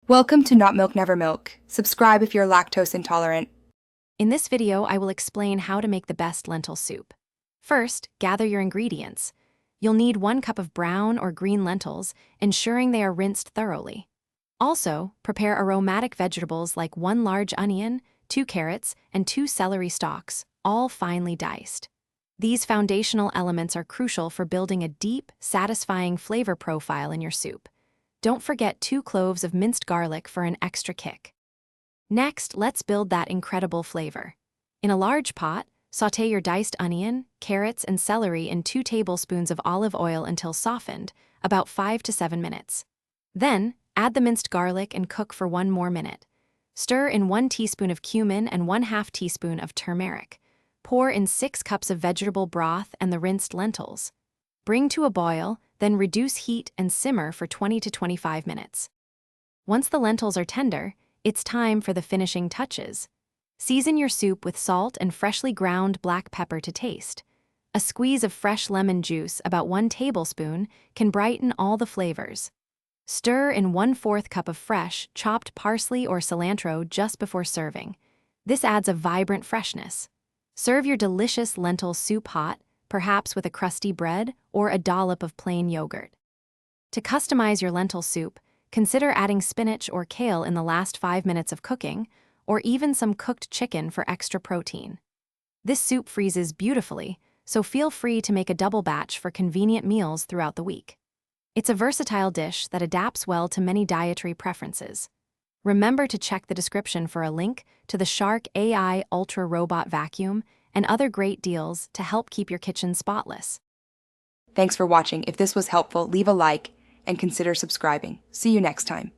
Welcome to Not Milk Never Milk. Subscribe if you're lactose intolerant. In this video, I will explain how to make the best lentil soup. First, gather your ingredients. You'll need 1 cup of brown or green lentils, ensuring they are rinsed thoroughly. Also, prepare aromatic vegetables like 1 large onion, 2 carrots, and 2 celery stalks, all finely diced. These foundational elements are crucial for building a deep, satisfying flavor profile in your soup. Don't forget 2 cloves of minced garlic for an extra kick. Next, let's build that incredible flavor. In a large pot, sauté your diced onion, carrots, and celery in 2 tablespoons of olive oil until softened, about 5 to 7 minutes. Then, add the minced garlic and cook for 1 more minute. Stir in 1 teaspoon of cumin and 1/2 teaspoon of turmeric. Pour in 6 cups of vegetable broth and the rinsed lentils. Bring to a boil, then reduce heat and simmer for 20 to 25 minutes. Once the lentils are tender, it's time for the finishing touches. Season your soup with salt and freshly ground black pepper to taste. A squeeze of fresh lemon juice, about 1 tablespoon, can brighten all the flavors. Stir in 1/4 cup of fresh, chopped parsley or cilantro just before serving. This adds a vibrant freshness. Serve your delicious lentil soup hot, perhaps with a crusty bread or a dollop of plain yogurt. To customize your lentil soup, consider adding spinach or kale in the last 5 minutes of cooking, or even some cooked chicken for extra protein. This soup freezes beautifully, so feel free to make a double batch for convenient meals throughout the week. It's a versatile dish that adapts well to many dietary preferences. Remember to check the description for a link to the Shark AI Ultra Robot Vacuum and other great deals to help keep your kitchen spotless. Thanks for watching. If this was helpful, leave a like and consider subscribing. See you next time.